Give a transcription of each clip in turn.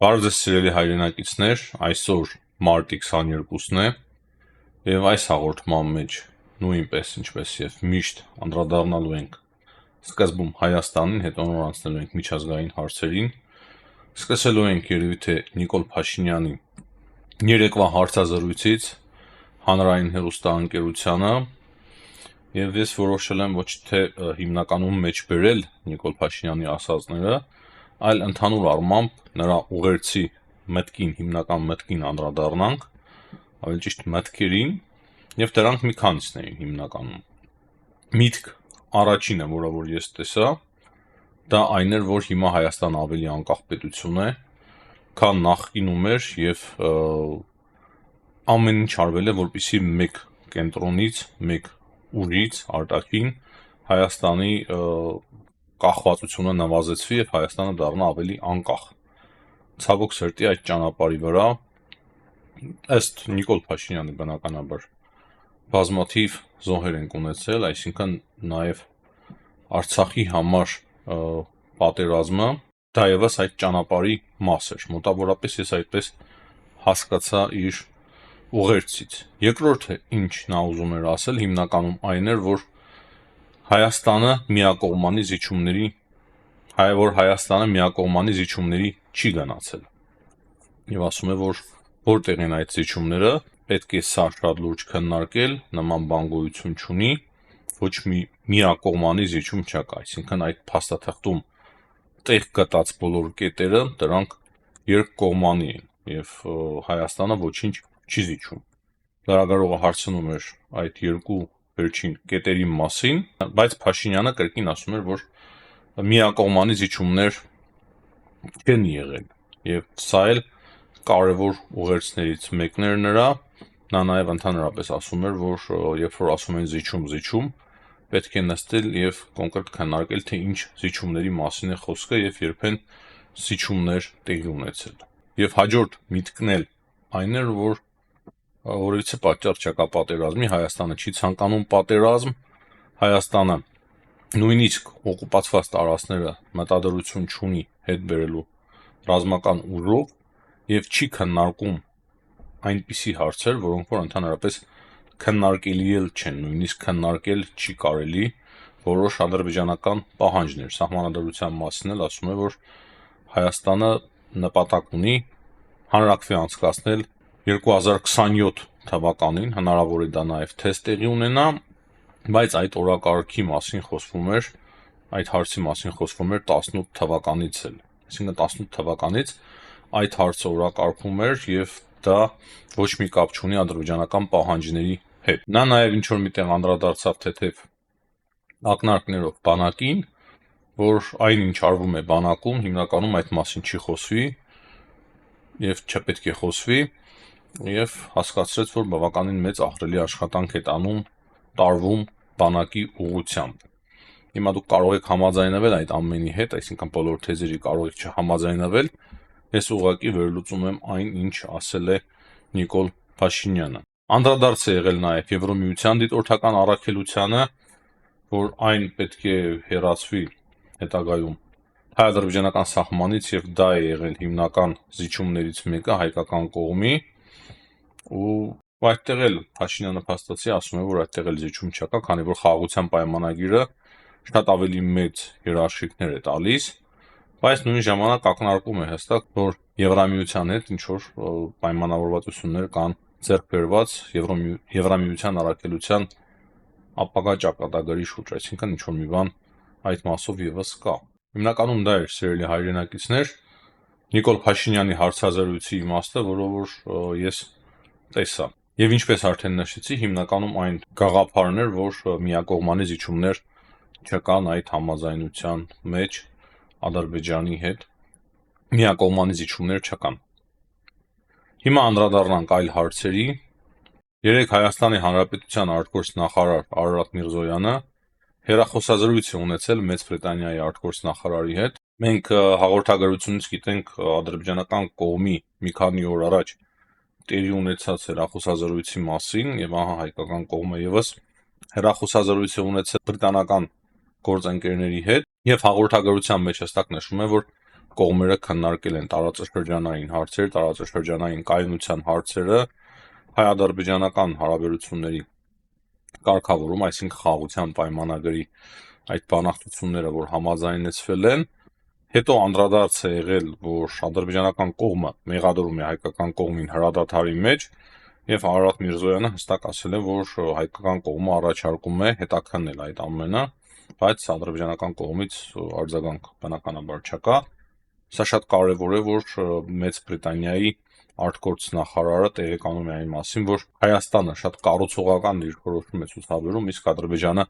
Բարև ձեզ սիրելի հայրենակիցներ, այսօր մարտի 22-ն է եւ այս հաղորդման մեջ նույնպես ինչպես եւ միշտ անդրադառնալու ենք սկզբում Հայաստանին, հետո նոր անցնելու ենք միջազգային հարցերին։ Սկսելու ենք երևի թե Նիկոլ Փաշինյանի երեկվա հարցազրույցից հանրային հեռուստաընկերությանը եւ ես որոշել եմ ոչ թե հիմնականում մեջ բերել Նիկոլ Փաշինյանի ասածները, այլ ընդհանուր առմամբ նրա ուղերձի մտքին, հիմնական մտքին անդրադառնանք, ավելի ճիշտ մտքերին, եւ դրանք մի քանիսն էին հիմնականում։ Միտք առաջինը, որը որ ես տեսա, դա այն էր, որ հիմա Հայաստանը ավելի անկախ պետություն է, քան նախկինում էր եւ ամեն ինչ արվել է, որպեսզի մեկ կենտրոնից, մեկ ուժից արտաքին Հայաստանի կախվածությունը նվազեցվի եւ Հայաստանը դառնա ավելի անկախ։ Ցավոք սրտի այդ ճանապարհի վրա ըստ Նիկոլ Փաշինյանի բնականաբար բազմաթիվ զոհեր են ունեցել, այսինքն նաեւ Արցախի համար պատերազմը դա եւս այդ ճանապարհի մաս էր։ Մոտավորապես ես այդպես հասկացա իր ուղերձից։ Երկրորդը ինչ նա ուզում էր ասել, հիմնականում այն էր, որ Հայաստանը միակողմանի զիջումների չի գնացել։ Եվ ասում է, որ որտեղ են այդ զիջումները, պետք է սա շատ լուրջ քննարկել, նման բան գոյություն չունի, ոչ մի միակողմանի զիջում չկա, այսինքն այդ փաստաթղթում տեղ գտած բոլոր կետերը դրանք երկկողմանի են եւ Հայաստանը ոչինչ չի զիջում։ Լրագրողը հարցնում էր այդ երկու վերջին կետերի մասին, բայց Փաշինյանը կրկին ասում էր, որ միակողմանի զիջումներ չեն եղել եւ սա էլ կարևոր ուղերձներից մեկն էր նրա։ Նա նաեւ ընդհանրապես ասում էր, որ երբ որ ասում են զիջում, պետք է նստել եւ կոնկրետ քննարկել, թե ինչ զիջումների մասին է խոսքը եւ երբեն զիջումներ տեղի ունեցել։ Եվ հաջորդ միտքն էլ այն էր, որ որևիցե պատճառ չկա պատերազմի, Հայաստանը չի ցանկանում պատերազմ, Հայաստանը նույնիսկ օկուպացված տարածքները մտադրություն չունի հետ բերելու ռազմական ուժով եւ չի քննարկում այնպիսի հարցեր, որոնք որ ընդհանրապես քննարկելի էլ չեն, նույնիսկ քննարկել չի կարելի, որոշ ադրբեջանական պահանջներ սահմանադրության մասին էլ ասում է, որ Հայաստանը նպատակ ունի հանրակրվե անցկացնել 2027 թվականին, հնարավոր է դա նաև թեստ տեղի ունենա, բայց այդ օրակարգի մասին խոսվում էր, այդ հարցի մասին խոսվում էր 18 թվականից էլ, այսինքն 18 թվականից այդ հարցը օրակարգում էր եւ դա ոչ մի կապ չունի ադրբեջանական պահանջների հետ։ Նա նաև ինչ որ միտեղ անդրադարձավ թեթև ակնարկներով բանակին, որ այն ինչ արվում է բանակում, հիմնականում այդ մասին չի խոսվի եւ չպետք է խոսվի եւ հասկացրեց, որ բավականին մեծ ահռելի աշխատանք է տարվում բանակի ուղղությամբ։ Հիմա դուք կարող եք համաձայնվել այդ ամենի հետ, այսինքն բոլոր թեզերի կարող եք չհամաձայնվել, ես ուղղակի վերլուծում եմ այն, ինչ ասել է Նիկոլ Փաշինյանը։ Անդրադարձ է եղել նաեւ Եվրոմիության դիտորդական առաքելությանը, որ այն պետք է հեռացվի հետագայում հայ-ադրբեջանական սահմանից եւ դա է եղել հիմնական զիջումներից մեկը հայկական կողմի ու այդտեղ էլ Փաշինյանը փաստացի ասում է, որ այդտեղ էլ զիջում չկա, քանի որ խաղաղության պայմանագիրը շատ ավելի մեծ երաշխիքներ է տալիս, բայց նույն ժամանակ ակնարկում է հստակ, որ Եվրամիության հետ ինչ որ պայմանավորվածություններ կան ձեռք բերված Եվրամիության առաքելության ապագա ճակատագրի շուրջ, այսինքն ինչ որ մի բան այդ մասով եւս կա։ Հիմնականում դա էր, սիրելի հայրենակիցներ, Նիկոլ Փաշինյանի հարցազրույցի իմաստը, որը որ ես տեսա։ Եվ ինչպես արդեն նշեցի, հիմնականում այն գաղափարն էր, որ միակողմանի զիջումներ չկան այդ համաձայնության մեջ Ադրբեջանի հետ, միակողմանի զիջումներ չկան։ Հիմա անդրադառնանք այլ հարցերի։ Երեք Հայաստանի Հանրապետության արտգործնախարար Արարատ Միրզոյանը հեռախոսազրույց է ունեցել Մեծ Բրիտանիայի արտգործնախարարի հետ։ Մենք հաղորդագրությունից գիտենք ադրբեջանական կողմի մի քանի օր առաջ տեղի ունեցած հեռախոսազրույցի մասին եւ ահա հայկական կողմը եւս հեռախոսազրույց է ունեցել բրիտանական գործընկերների հետ եւ հաղորդագրության մեջ հստակ նշվում է, որ կողմերը քննարկել են տարածաշրջանային հարցեր, տարածաշրջանային կայունության հարցերը, հայ-ադրբեջանական հարաբերությունների կարգավորում, այսինքն խաղաղության պայմանագրի այդ բանակցությունները, որ համաձայնեցվել են, հետո անդրադարձ է եղել, որ ադրբեջանական կողմը մեղադրում է հայկական կողմին հրադադարի մեջ, եւ Արարատ Միրզոյանը հստակ ասել է, որ հայկական կողմը առաջարկում է հետաքննել այդ ամենը, բայց ադրբեջանական կողմից արձագանք բնականաբար չկա։ Սա շատ կարևոր է, որ Մեծ Բրիտանիայի արտգործնախարարը տեղեկանում է այն մասին, որ Հայաստանը շատ կառուցողական դիրքորոշում է ցուցաբերում, իսկ Ադրբեջանը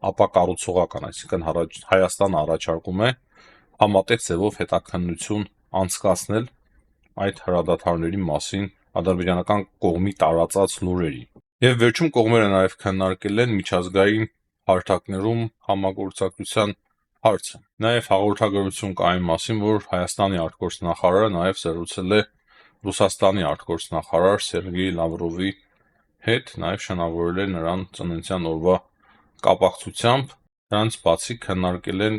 ապակառուցողական, այսինքն Հայաստանը առաջարկում է համատեղ ձևով հետաքննություն անցկացնել այդ հրադադարների մասին ադրբեջանական կողմի տարածած լուրերի։ Եվ վերջում կողմերը նաև քննարկել են միջազգային հարթակներում համագործակցության հարցը։ Նաև հաղորդագրություն կա այն մասին, որ Հայաստանի արտգործնախարարը նաև զրուցել է Ռուսաստանի արտգործնախարար Սերգեյ Լավրովի հետ, նաև շնորհավորել է նրան ծննդյան օրվա կապակցությամբ։ Նրանց բացի քննարկել են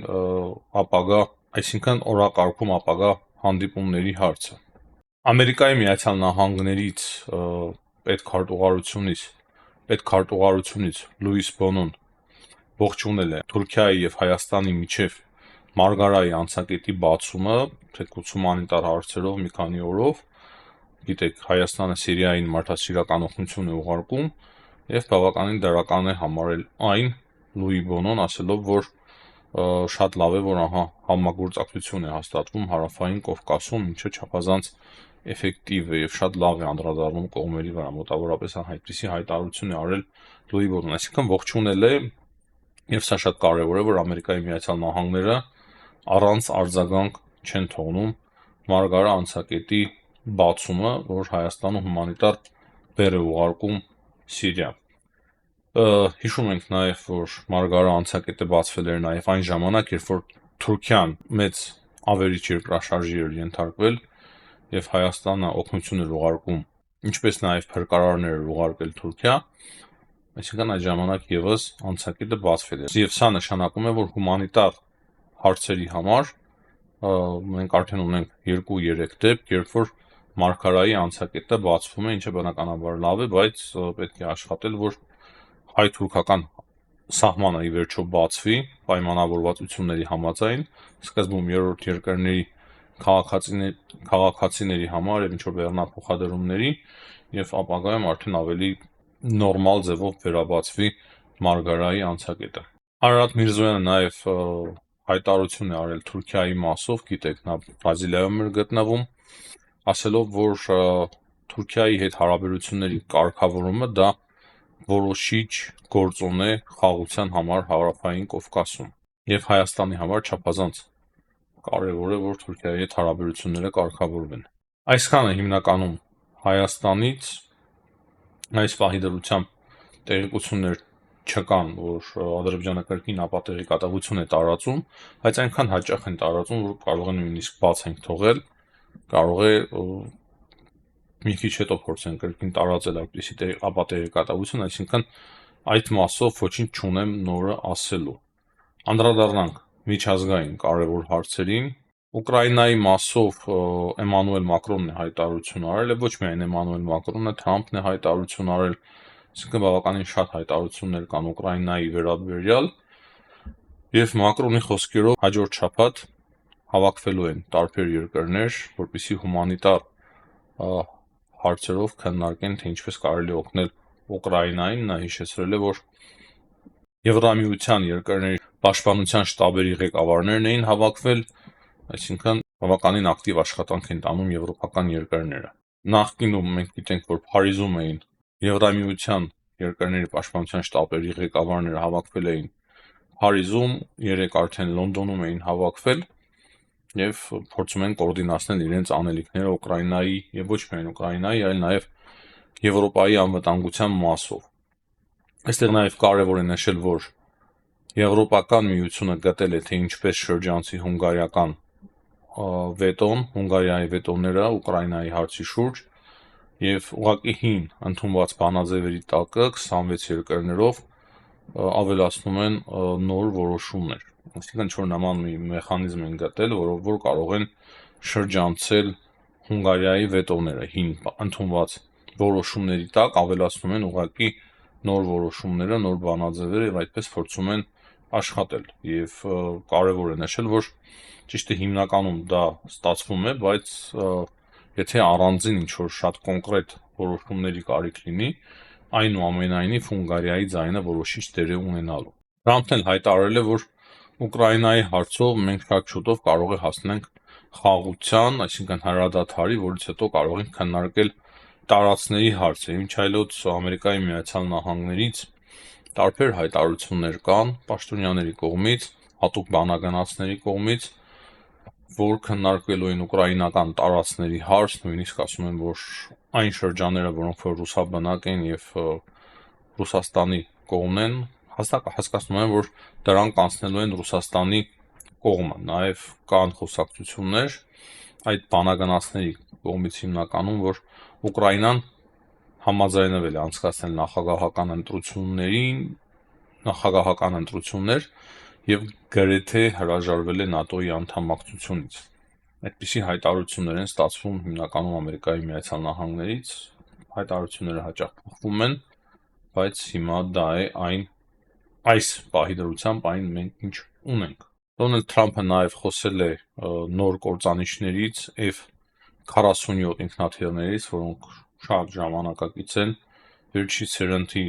ապագա, այսինքն օրակարգում ապագա հանդիպումների հարցը։ Ամերիկայի Միացյալ Նահանգներից պետքարտուղարությունից Լուիս Բոնոն ողջունել է Թուրքիայի եւ Հայաստանի միջև Մարգարայի անցակետի բացումը, թեկուզ հումանիտար հարցերով մի քանի օրով։ Գիտեք, Հայաստանը Սիրիային մարդասիրական օգնություն է ուղարկում եւ բավականին դրական է համարել այն Լուի Բոնոն, ասելով, որ շատ լավ է, որ համագործակցություն է հաստատվում հարավային Կովկասում, ինչը չափազանց էֆեկտիվ է եւ շատ լավ է անդրադառնում կողմերի վրա, մոտավորապես այդպիսի հայտարարություն է արել Լուի Բոնոն, այսինքն ողջունել է, եւ սա շատ կարեւոր է, որ Ամերիկայի Միացյալ Նահանգները առանց արձագանք չեն թողնում Մարգարա անցակետի բացումը, որ Հայաստանը հումանիտար բեռ է ուղարկում Սիրիա։ Հիշում ենք նաեւ, որ Մարգարա անցակետը բացվել էր նաեւ այն ժամանակ, երբ որ Թուրքիան մեծ ավերիչ երկրաշարժի էր ենթարկվել եւ Հայաստանը օգնություն էր ուղարկում, ինչպես նաեւ փրկարարներ էր ուղարկել Թուրքիա, այսինքն այդ ժամանակ եւս անցակետը բացվել էր։ Եվ սա նշանակում է, որ հումանիտար հարցերի համար մենք արդեն ունենք 2-3 դեպք, երբ որ Մարգարայի անցակետը բացվում է, ինչը բնականաբար լավ է, բայց պետք է աշխատել, որ հայ-թուրքական սահմանը ի վերջո բացվի պայմանավորվածությունների համաձայն, սկզբում երրորդ երկրների քաղաքացիների համար եւ ինչ-որ բեռնափոխադրումների եւ ապագայում արդեն ավելի նորմալ ձևով վերաբացվի Մարգարայի անցակետը։ Արարատ Միրզոյանը նաեւ հայտարարություն է արել Թուրքիայի մասով, գիտեք, նա Բրազիլիայում էր գտնվում, ասելով, որ Թուրքիայի հետ հարաբերությունների կարգավորումը դա որոշիչ գործոն է խաղաղության համար հարավային Կովկասում եւ Հայաստանի համար չափազանց կարեւոր է, որ Թուրքիայի հետ հարաբերությունները կարգավորվեն։ Այսքանը հիմնականում Հայաստանից այս պահի դրությամբ տեղեկություններ չկան, որ Ադրբեջանը կրկին ապատեղեկատվություն է տարածում, բայց այնքան հաճախ են տարածում, որ կարող է նույնիսկ բաց ենք թողել, կարող է մի քիչ հետո փորձեն կրկին տարածել այդպիսի ապատեղեկատվություն, այսինքն այդ մասով ոչինչ չունեմ նորը ասելու։ Անդրադառնանք միջազգային կարևոր հարցերին։ Ուկրաինայի մասով Էմանուել Մակրոնն է հայտարարություն արել, եւ ոչ միայն Էմանուել Մակրոնը, Թրամփն է հայտարարություն արել, այսինքն բավականին շատ հայտարարություններ կան Ուկրաինայի վերաբերյալ, եւ Մակրոնի խոսքերով հաջորդ շաբաթ հավաքվելու են տարբեր երկրներ, որպեսզի հումանիտար հարցերով քննարկեն, թե ինչպես կարելի է օգնել Ուկրաինային։ Նա հիշեցրել է, որ Եվրամիության երկրների պաշտպանության շտաբերի ղեկավարներն էին հավաքվել, այսինքն բավականին ակտիվ աշխատանք են տանում եվրոպական երկրները։ Նախկինում մենք գիտենք, որ Փարիզում էին Եվրամիության երկրների պաշտպանության շտաբերի ղեկավարները հավաքվել էին Փարիզում, 3 արդեն Լոնդոնում էին հավաքվել եւ փորձում են կոորդինացնել իրենց անելիքները Ուկրաինայի եւ ոչ միայն Ուկրաինայի, այլ նաեւ Եվրոպայի անվտանգության մասով։ Այստեղ նաեւ կարեւոր է նշել, որ Եվրոպական միությունը գտել է, թե ինչպես շրջանցի հունգարիական վետոն, Հունգարիայի վետոները Ուկրաինայի հարցի շուրջ եւ ուղղակի հին ընդունված բանաձևերի տակը 26 երկրներով ավելացնում են նոր որոշումներ։ Այսինքն ինչ-որ նման մի մեխանիզմ են գտել, որով որ կարող են շրջանցել Հունգարիայի վետոները, հին ընդունված որոշումների տակ ավելացնում են ուղղակի նոր որոշումները, նոր բանաձևերը եւ այդպես փորձում են աշխատել։ Եվ կարևոր է նշել, որ ճիշտ է հիմնականում դա ստացվում է, բայց եթե առանձին ինչ-որ շատ կոնկրետ որոշումների կարիք լինի, այնուամենայնիվ Հունգարիայի ձայնը որոշիչ դեր է ունենալու։ Թրամփն էլ հայտարարել է, որ Ուկրաինայի հարցով մենք շատ շուտով կարող է հասնենք խաղաղության, այսինքն հրադադարի, որից հետո կարող ենք քննարկել տարածքների հարցը, ինչ այլոց Ամերիկայի Միացյալ Նահանգներից տարբեր հայտարարություններ կան պաշտոնյաների կողմից, հատուկ բանականացների կողմից, որ քննարկվելու են ուկրաինական տարածքների հարց, նույնիսկ ասում են, որ այն շրջանները, որոնք որ ռուսաբնակ են եւ Ռուսաստանի կողմն են, հասկացնում են, որ դրանք անցնելու են Ռուսաստանի կողմը։ Նաեւ կան խոսակցություններ այդ բանականացների կողմից հիմնականում, որ Ուկրաինան համաձայնվել է անցկացնել նախագահական ընտրություններ եւ գրեթե հրաժարվել է ՆԱՏՕ-ի անդամակցությունից։ Այդպիսի հայտարարություններ են ստացվում հիմնականում Ամերիկայի Միացյալ Նահանգներից, հայտարարությունները հաճախ փոխվում են, բայց հիմա դա է այս պահի դրությամբ այն մենք ինչ ունենք։ Դոնալդ Թրամփը նաև խոսել է նոր կործանիչներից F-47 ինքնաթիռներից, որոնք շատ ժամանակակից են, վերջի սերնդի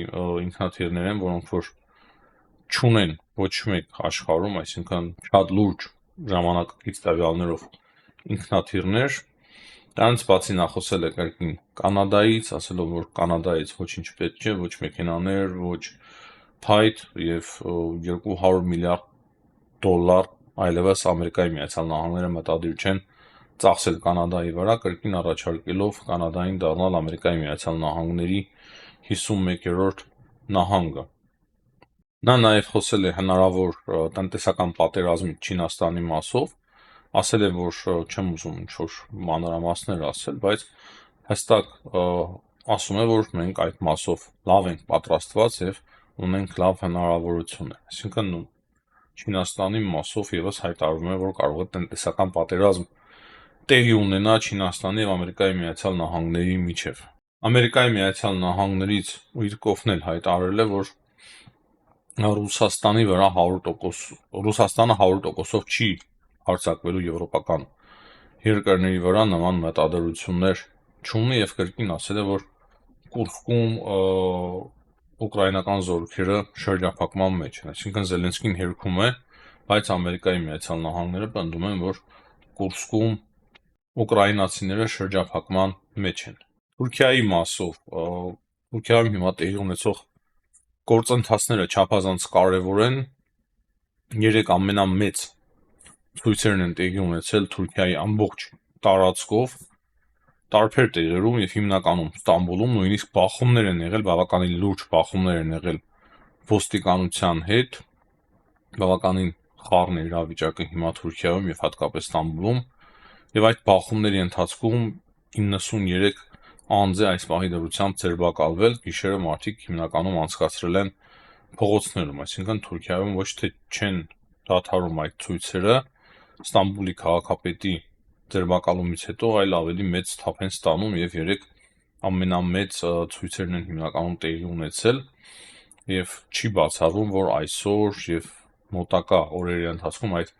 ինքնաթիռներ են, որոնք որ չունեն ոչ մեկ աշխարհում, այսինքն շատ լուրջ ժամանակակից տվյալներով ինքնաթիռներ։ Դրանից բացի նա խոսել է կրկին Կանադայից, ասելով, որ Կանադայից ոչինչ պետք չէ, ոչ մեքենաներ, ոչ փայտ եւ $200 միլիարդ այլևս Ամերիկայի Միացյալ Նահանգները մտադիր չեն ծախսել Կանադայի վրա, կրկին առաջարկելով Կանադային դառնալ Ամերիկայի Միացյալ Նահանգների 51-րդ նահանգը։ Նա նաև խոսել է հնարավոր տնտեսական պատերազմի Չինաստանի մասով, ասել է, որ չեմ ուզում ինչ-որ մանրամասներ ասել, բայց հստակ ասում է, որ մենք այդ մասով լավ ենք պատրաստված եւ ունենք լավ հնարավորություններ։ Այսինքն Չինաստանի մասով եւս հայտարարվում է, որ կարող է տնտեսական պատերազմ տեղի ունենա Չինաստանի եւ Ամերիկայի Միացյալ Նահանգների միջև։ Ամերիկայի Միացյալ Նահանգներից ու իր կողմն էլ հայտարարել է, որ Ռուսաստանի վրա 100%, Ռուսաստանը 100%-ով չի հարձակվելու եվրոպական երկրների վրա նման մտադրություններ չունի եւ կրկին ասել է, որ Կուրսկում ուկրաինական զորքերը շրջափակման մեջ են, այսինքն Զելենսկին հերքում է, բայց Ամերիկայի Միացյալ Նահանգները պնդում են, որ Կուրսկում ուկրաինացիները շրջափակման մեջ են։ Թուրքիայի մասով Թուրքիայում հիմա տեղի ունեցող գործընթացները չափազանց կարևոր են։ 3 ամենամեծ ցույցերն են տեղի ունեցել Թուրքիայի ամբողջ տարածքով, տարբեր տեղերում եւ հիմնականում Ստամբուլում, նույնիսկ բախումներ են եղել, բավականին լուրջ բախումներ են եղել ոստիկանության հետ, բավականին խառն է իրավիճակը հիմա Թուրքիայում եւ հատկապես Ստամբուլում, եւ այդ բախումների ընթացքում 93 անձ է այս պահի դրությամբ ձերբակալվել, գիշերը մարդիկ հիմնականում անցկացրել են փողոցներում, այսինքն Թուրքիայում ոչ թե չեն դադարում այդ ցույցերը Ստամբուլի քաղաքապետի ձերբակալումից հետո, այլ ավելի մեծ թափ են ստանում եւ 3 ամենամեծ ցույցերն են հիմնականում տեղի ունեցել եւ չի բացառվում, որ այսօր եւ մոտակա օրերի ընթացքում այդ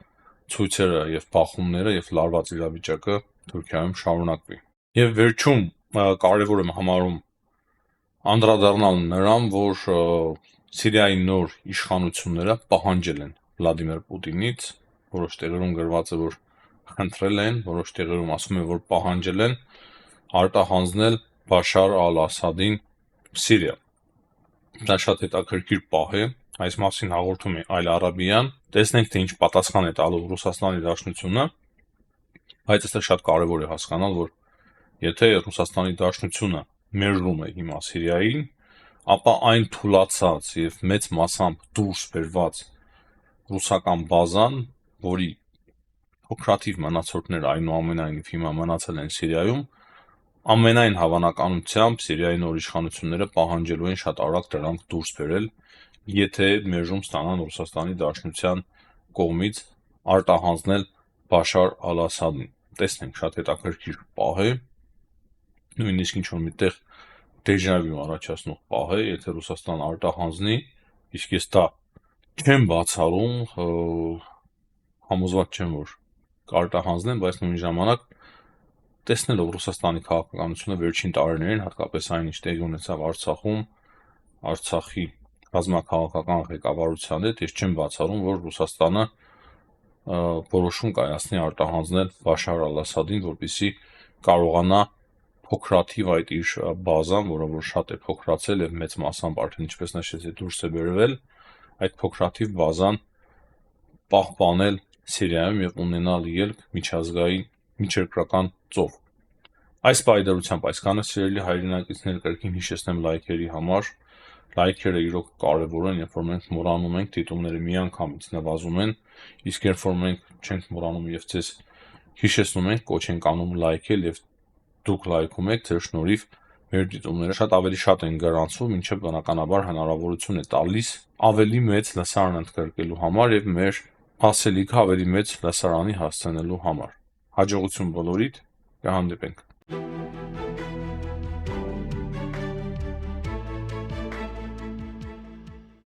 ցույցերը եւ բախումները եւ լարված իրավիճակը Թուրքիայում շարունակվի։ Եվ վերջում կարևոր եմ համարում անդրադառնալ նրան, որ Սիրիայի նոր իշխանությունները պահանջել են Վլադիմիր Պուտինից, որոշ տեղերում գրված է, որ խնդրել են, որոշ տեղերում ասում է, որ պահանջել են արտահանձնել Բաշար ալ-Ասադին Սիրիա։ Դա շատ հետաքրքիր պահ է, այս մասին հաղորդում է Այլ Արաբիան, տեսնենք թե ինչ պատասխան է տալու Ռուսաստանի Դաշնությունը, բայց այստեղ շատ կարևոր է հասկանալ, որ եթե Ռուսաստանի Դաշնությունը մերժում է հիմա Սիրիային, ապա այն թուլացած եւ մեծ մասամբ դուրս բերված ռուսական բազան, որի փոքրաթիվ մնացորդներ այնուամենայնիվ հիմա մնացել են Սիրիայում, ամենայն հավանականությամբ Սիրիայի նոր իշխանությունները պահանջելու են շատ արագ դրանք դուրս բերել, եթե մերժում ստանան Ռուսաստանի Դաշնության կողմից արտահանձնել Բաշար Ալ-Ասադին։ Տեսնենք, շատ հետաքրքիր պահ է, նույնիսկ ինչ-որ միտեղ դեժավյու առաջացնող պահ է, եթե Ռուսաստան արտահանձնի, իսկ ես դա չեմ բացառում, համոզված չեմ, որ կարտահանձնեն, բայց նույն ժամանակ տեսնելով Ռուսաստանի քաղաքականությունը վերջին տարիներին, հատկապես այն, ինչ տեղի ունեցավ Արցախում, Արցախի ռազմաքաղաքական ղեկավարության հետ, ես չեմ բացառում, որ Ռուսաստանը որոշում կայացնի արտահանձնել Բաշար Ալ-Ասադին, որպեսզի կարողանա փոքրաթիվ այդ իր բազան, որը որ շատ է փոքրացել եւ մեծ մասամբ արդեն ինչպես նշեցի դուրս է բերվել, այդ փոքրաթիվ բազան պահպանել Սիրիայում եւ ունենալ ելք միջազգային միջերկրական ծով։ Այս պայդարությամբ այսքանը սիրելի հայրենակիցներ, կրկին հիշեցնեմ լայքերի համար, լայքերը իրոք կարևոր են, երբ որ մենք մոռանում ենք, դիտումները միանգամից նվազում են, իսկ երբ որ մենք չենք մոռանում եւ ձեզ հիշեցնում ենք, կոչ ենք անում լայքել եւ դուք լայքում եք, ձեր շնորհիվ մեր դիտումները շատ ավելի շատ են գրանցվում, ինչը բնականաբար հնարավորություն է տալիս ավելի մեծ լսարան ընդգրկելու համար եւ մեր ասելիքը ավելի մեծ լսարանի հասցնելու համար։ Հաջողություն բոլորիդ, կհանդիպենք։